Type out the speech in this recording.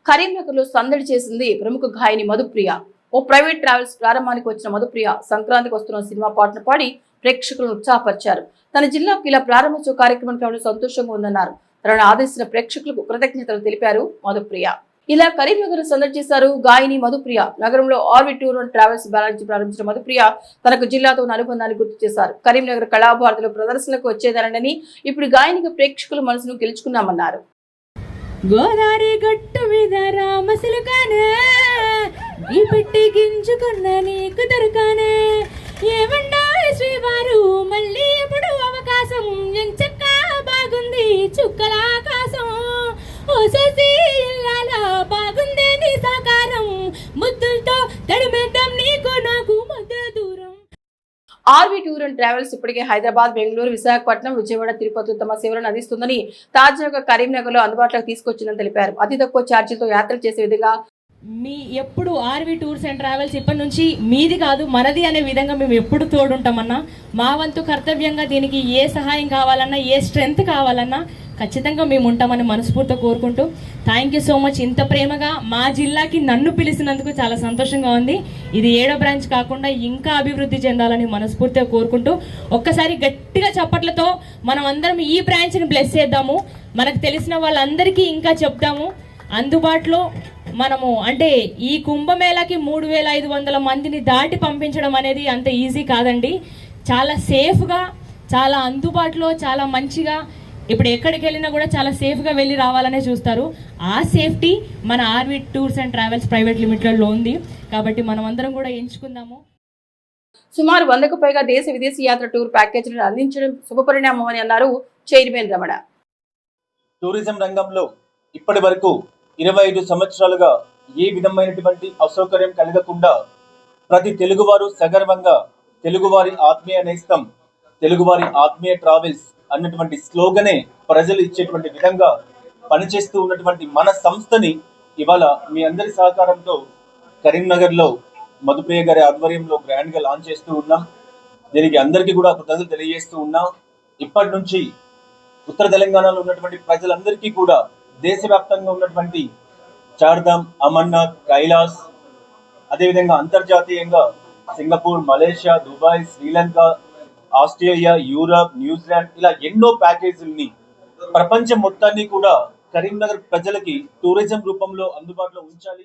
కరీంనగర్ లో సందడి చేసింది ప్రముఖ గాయని మధుప్రియ. ఓ ప్రైవేట్ ట్రావెల్స్ ప్రారంభానికి వచ్చిన మధుప్రియ సంక్రాంతికి వస్తున్న సినిమా పాటను పాడి ప్రేక్షకులను ఉత్సాహపరిచారు. తన జిల్లాకు ఇలా ప్రారంభోత్సవ కార్యక్రమం కావడం సంతోషంగా ఉందన్నారు. తనను ఆదర్శించిన ప్రేక్షకులకు కృతజ్ఞతలు తెలిపారు మధుప్రియ. ఇలా కరీంనగర్ సందడి చేశారు గాయని మధుప్రియ. నగరంలో RV tour and travels branch ప్రారంభించిన మధుప్రియ తనకు జిల్లాతో ఉన్న అనుబంధాన్ని గుర్తు చేశారు. కరీంనగర్ కళాభారతిలో ప్రదర్శనకు వచ్చేదనని, ఇప్పుడు గాయనిగా ప్రేక్షకుల మనసును గెలుచుకున్నామన్నారు. గోదావరి గట్టు మీద రామసిలుకానే ఈ పెట్టి గింజుకున్న నీకు దొరకానే ఏమన్నా శ్రీవారు మళ్ళీ ఎప్పుడు అవకాశం ఎంచక్క బాగుంది చుక్కల ఆకాశం ఓ సోసి ఇల్లాల బాగుందే నీ సాకారం ముద్దులతో తడిమేద్దాం నీకు నాకు మధ్య దూరం. ఆర్వి టూర్ అండ్ ట్రావెల్స్ ఇప్పటికే హైదరాబాద్, బెంగళూరు, విశాఖపట్నం, విజయవాడ, తిరుపతి తమ సేవలను అందిస్తుందని, తాజాగా కరీంనగర్ లో అందుబాటులోకి తీసుకొచ్చిందని తెలిపారు. అతి తక్కువ ఛార్జీలతో యాత్రలు చేసే విధంగా మీ ఎప్పుడు ఆర్వి టూర్స్ అండ్ ట్రావెల్స్ ఇప్పటి నుంచి మీది కాదు మనది అనే విధంగా మేము ఎప్పుడు తోడుంటామన్నా. మా వంతు కర్తవ్యంగా దీనికి ఏ సహాయం కావాలన్నా, ఏ స్ట్రెంగ్త్ కావాలన్నా ఖచ్చితంగా మేము ఉంటామని మనస్ఫూర్తిగా కోరుకుంటూ థ్యాంక్ యూ సో మచ్. ఇంత ప్రేమగా మా జిల్లాకి నన్ను పిలిచినందుకు చాలా సంతోషంగా ఉంది. ఇది 7వ బ్రాంచ్ కాకుండా ఇంకా అభివృద్ధి చెందాలని మనస్ఫూర్తిగా కోరుకుంటూ ఒక్కసారి గట్టిగా చప్పట్లతో మనం అందరం ఈ బ్రాంచ్ని బ్లెస్ చేద్దాము. మనకు తెలిసిన వాళ్ళందరికీ ఇంకా చెప్తాము. అందుబాటులో మనము అంటే ఈ కుంభమేళాకి 3500 మందిని దాటి పంపించడం అనేది అంత ఈజీ కాదండి. చాలా సేఫ్గా, చాలా అందుబాటులో, చాలా మంచిగా ఇప్పుడు ఎక్కడికి వెళ్ళినా కూడా చాలా సేఫ్గా వెళ్ళి రావాలనే చూస్తారు. ఆ సేఫ్టీ మన RV tours and travels private లిమిటెడ్లో ఉంది. కాబట్టి మనం అందరం కూడా ఎంచుకుందాము. సుమారు 100కు పైగా దేశ విదేశీ యాత్ర టూర్ ప్యాకేజీలను అందించడం శుభపరిణామం అని అన్నారు చైర్మన్ రమణ. టూరిజం రంగంలో ఇప్పటి వరకు 25 సంవత్సరాలుగా ఏ విధమైనటువంటి అసౌకర్యం కలగకుండా ప్రతి తెలుగువారు సగర్వంగా తెలుగువారి ఆత్మీయ నేస్తం, తెలుగువారి ఆత్మీయ ట్రావెల్స్ అన్నటువంటి స్లోగనే ప్రజలు ఇచ్చేటువంటి విధంగా పనిచేస్తూ ఉన్నటువంటి మన సంస్థని ఇవాళ మీ అందరి సహకారంతో కరీంనగర్లో మధుప్రియ గారి ఆధ్వర్యంలో గ్రాండ్ గా లాంచ్ చేస్తూ ఉన్నాం. దీనికి అందరికీ కూడా కృతజ్ఞతలు తెలియజేస్తూ ఉన్నాం. ఇప్పటి నుంచి ఉత్తర తెలంగాణలో ఉన్నటువంటి ప్రజలందరికీ కూడా దేశవ్యాప్తంగా ఉన్నటువంటి చార్ధామ్, అమర్నాథ్, కైలాస్, అదేవిధంగా అంతర్జాతీయంగా Singapore, Malaysia, Dubai, Sri Lanka, Australia, Europe, New Zealand ఇలా ఎన్నో ప్యాకేజీల్ని ప్రపంచం మొత్తాన్ని కూడా కరీంనగర్ ప్రజలకి టూరిజం రూపంలో అందుబాటులో ఉంచాలి.